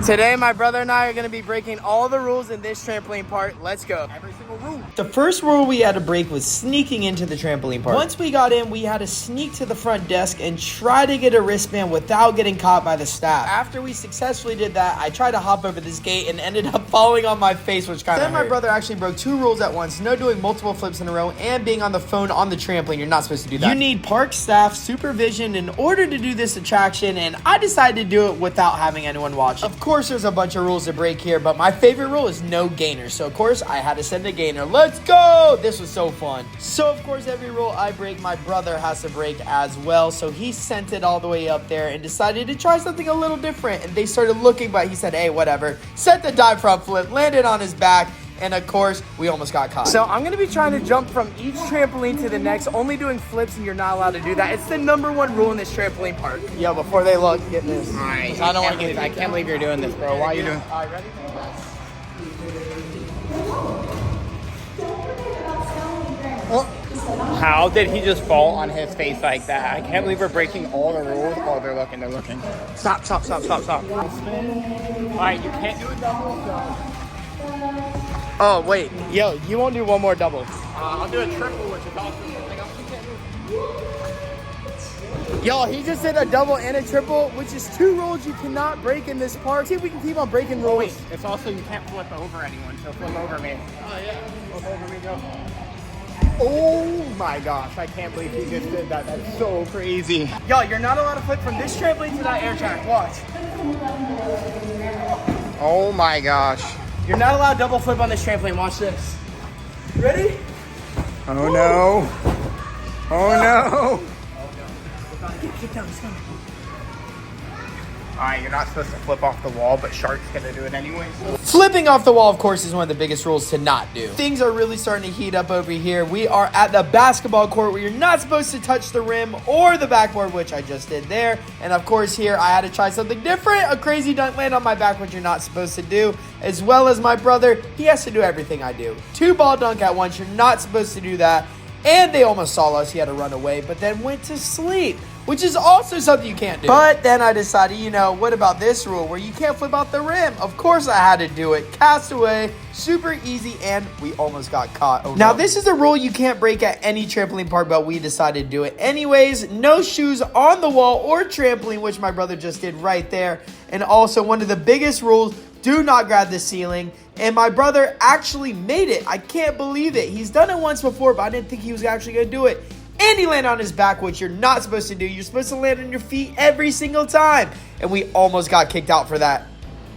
Today, my brother and I are going to be breaking all the rules in this trampoline park. Let's go. Every single rule. The first rule we had to break was sneaking into the trampoline park. Once we got in, we had to sneak to the front desk and try to get a wristband without getting caught by the staff. After we successfully did that, I tried to hop over this gate and ended up falling on my face, which kind of hurt. Then my brother actually broke 2 rules at once: no doing multiple flips in a row and being on the phone on the trampoline. You're not supposed to do that. You need park staff supervision in order to do this attraction, and I decided to do it without having anyone watch. Of course, there's a bunch of rules to break here, but my favorite rule is no gainers. So of course I had to send a gainer. Let's go! This was so fun. So of course every rule I break, my brother has to break as well. So he sent it all the way up there and decided to try something a little different. And they started looking, but he said, hey, whatever. Set the dive front flip, landed on his back, and of course, we almost got caught. So I'm going to be trying to jump from each trampoline to the next, only doing flips, and you're not allowed to do that. It's the #1 rule in this trampoline park. Yo, before they look, get this. All right, I don't want to get. I can't believe you're doing this, bro. Why are you doing? All right, ready? How did he just fall on his face like that? I can't believe we're breaking all the rules. Oh, they're looking. They're looking. Stop. All right, you can't do a double. So. Oh, wait. Yo, you won't do one more double. I'll do a triple, which is also something else you can't do. Yo, he just did a double and a triple, which is 2 rules you cannot break in this park. See if we can keep on breaking rules. Wait, it's also you can't flip over anyone, so flip over me. Oh, yeah. Flip over me, go. Oh my gosh, I can't believe he just did that. That's so crazy. Yo, you're not allowed to flip from this trampoline to that air track. Watch. Oh my gosh. You're not allowed to double flip on this trampoline. Watch this. Ready? Oh no. Oh no. Get down, it's coming. Alright, you're not supposed to flip off the wall, but Shark's gonna do it anyway. Flipping off the wall, of course, is one of the biggest rules to not do. Things are really starting to heat up over here. We are at the basketball court where you're not supposed to touch the rim or the backboard, which I just did there. And of course here, I had to try something different. A crazy dunk land on my back, which you're not supposed to do. As well as my brother, he has to do everything I do. 2 ball dunk at once, you're not supposed to do that. And they almost saw us. He had to run away, but then went to sleep, which is also something you can't do. But then I decided, you know, what about this rule where you can't flip off the rim? Of course I had to do it. Castaway, super easy, and we almost got caught. Oh, now, this is a rule you can't break at any trampoline park, but we decided to do it anyways. No shoes on the wall or trampoline, which my brother just did right there. And also, one of the biggest rules, do not grab the ceiling. And my brother actually made it. I can't believe it. He's done it once before, but I didn't think he was actually going to do it. And he landed on his back, which you're not supposed to do. You're supposed to land on your feet every single time. And we almost got kicked out for that.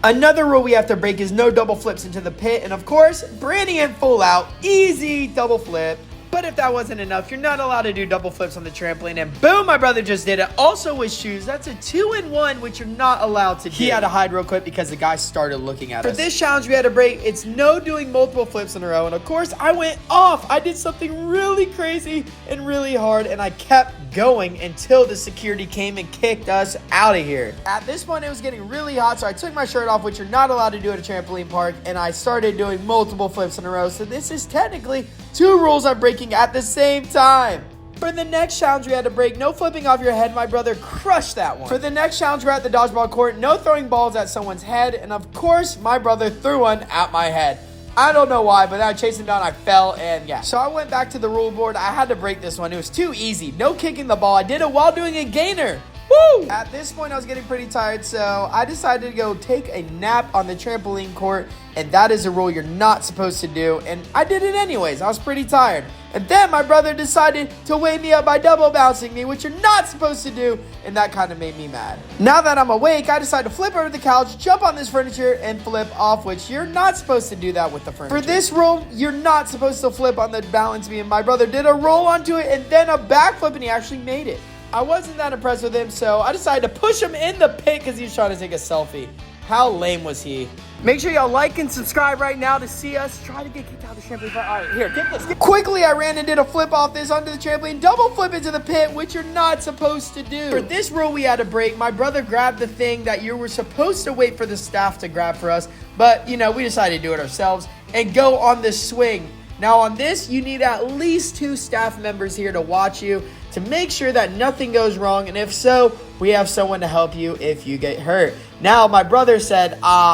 Another rule we have to break is no double flips into the pit. And of course, Brandy and full out. Easy double flip. But if that wasn't enough, you're not allowed to do double flips on the trampoline. And boom, my brother just did it. Also with shoes. That's a 2-in-1, which you're not allowed to do. He had to hide real quick because the guy started looking at us. For this challenge we had to break, it's no doing multiple flips in a row. And of course, I went off. I did something really crazy and really hard. And I kept going until the security came and kicked us out of here. At this point, it was getting really hot. So I took my shirt off, which you're not allowed to do at a trampoline park. And I started doing multiple flips in a row. So this is technically 2 rules I'm breaking at the same time. For the next challenge we had to break, no flipping off your head. My brother crushed that one. For the next challenge, we're at the dodgeball court. No throwing balls at someone's head. And of course, my brother threw one at my head. I don't know why, but then I chased him down, I fell, and yeah. So I went back to the rule board. I had to break this one. It was too easy. No kicking the ball. I did it while doing a gainer. Woo! At this point, I was getting pretty tired, so I decided to go take a nap on the trampoline court, and that is a rule you're not supposed to do, and I did it anyways. I was pretty tired. And then my brother decided to wake me up by double bouncing me, which you're not supposed to do, and that kind of made me mad. Now that I'm awake, I decided to flip over the couch, jump on this furniture, and flip off, which you're not supposed to do that with the furniture. For this rule, you're not supposed to flip on the balance beam. My brother did a roll onto it and then a backflip, and he actually made it. I wasn't that impressed with him, so I decided to push him in the pit because he was trying to take a selfie. How lame was he? Make sure y'all like and subscribe right now to see us try to get kicked out of the trampoline park. All right, here, get this. Quickly, I ran and did a flip off this onto the trampoline, double flip into the pit, which you're not supposed to do. For this rule we had to break, my brother grabbed the thing that you were supposed to wait for the staff to grab for us, but, you know, we decided to do it ourselves and go on this swing. Now on this, you need at least 2 staff members here to watch you to make sure that nothing goes wrong, and if so, we have someone to help you if you get hurt. Now, my brother said,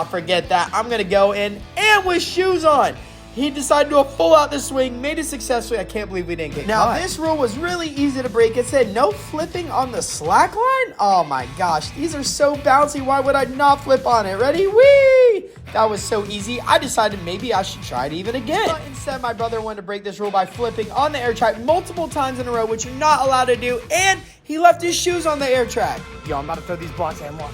forget that. I'm going to go in and with shoes on. He decided to do a full out the swing, made it successfully. I can't believe we didn't get caught. Now, this rule was really easy to break. It said no flipping on the slack line. Oh my gosh, these are so bouncy. Why would I not flip on it? Ready? Whee! That was so easy. I decided maybe I should try it even again. But instead, my brother wanted to break this rule by flipping on the air track multiple times in a row, which you're not allowed to do. And he left his shoes on the air track. Yo, I'm about to throw these blocks and walk.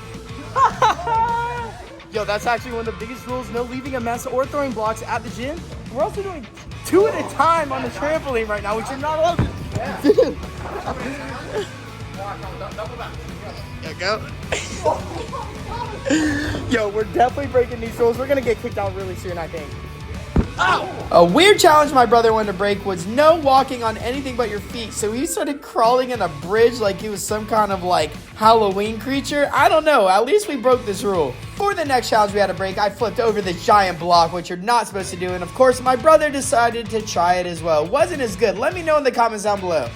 Yo, that's actually one of the biggest rules. No leaving a mess or throwing blocks at the gym. We're also doing 2 at a time on the trampoline right now, which you're not allowed to do. There you go. Yo, we're definitely breaking these rules. We're going to get kicked out really soon, I think. Ow! A weird challenge my brother wanted to break was no walking on anything but your feet. So he started crawling in a bridge like he was some kind of like Halloween creature. I don't know. At least we broke this rule. For the next challenge we had to break, I flipped over this giant block, which you're not supposed to do. And of course, my brother decided to try it as well. Wasn't as good. Let me know in the comments down below.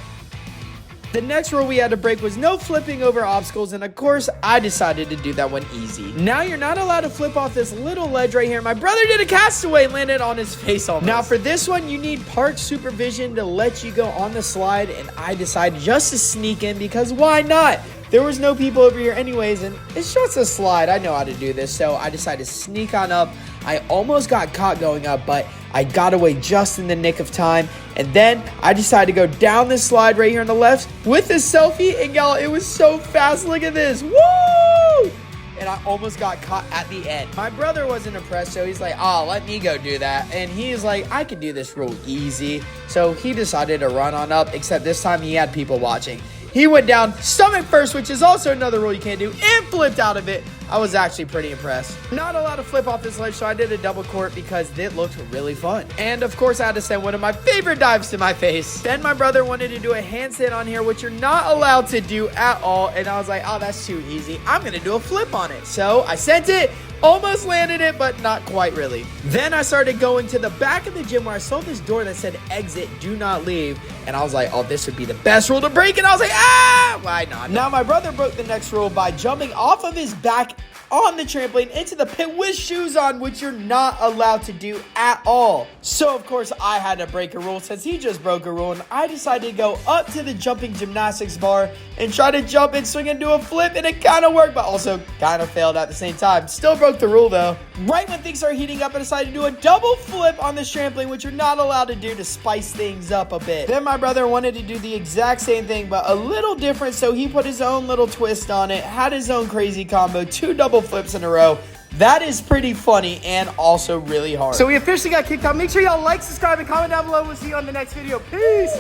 The next rule we had to break was no flipping over obstacles, and of course, I decided to do that one easy. Now you're not allowed to flip off this little ledge right here. My brother did a castaway, landed on his face almost. Now for this one, you need park supervision to let you go on the slide, and I decided just to sneak in because why not? There was no people over here anyways, and it's just a slide. I know how to do this, so I decided to sneak on up. I almost got caught going up, but I got away just in the nick of time. And then I decided to go down this slide right here on the left with this selfie. And y'all, it was so fast. Look at this. Woo! And I almost got caught at the end. My brother wasn't impressed, so he's like, oh, let me go do that. And he's like, I can do this real easy. So he decided to run on up, except this time he had people watching. He went down stomach first, which is also another rule you can't do, and flipped out of it. I was actually pretty impressed. Not allowed to flip off this ledge, so I did a double court because it looked really fun. And of course, I had to send one of my favorite dives to my face. Then my brother wanted to do a handstand on here, which you're not allowed to do at all. And I was like, oh, that's too easy. I'm gonna do a flip on it. So I sent it. Almost landed it, but not quite really. Then I started going to the back of the gym where I saw this door that said exit, do not leave. And I was like, oh, this would be the best rule to break. And I was like, ah, why not? Now my brother broke the next rule by jumping off of his back on the trampoline into the pit with shoes on, which you're not allowed to do at all. So of course I had to break a rule since he just broke a rule, and I decided to go up to the jumping gymnastics bar and try to jump and swing and do a flip, and it kind of worked, but also kind of failed at the same time. Still broke the rule though. Right when things started heating up, I decided to do a double flip on this trampoline, which you're not allowed to do to spice things up a bit. Then my brother wanted to do the exact same thing, but a little different, so he put his own little twist on it, had his own crazy combo, 2 double flips in a row. That is pretty funny and also really hard. So we officially got kicked out. Make sure y'all like, subscribe, and comment down below. We'll see you on the next video. Peace.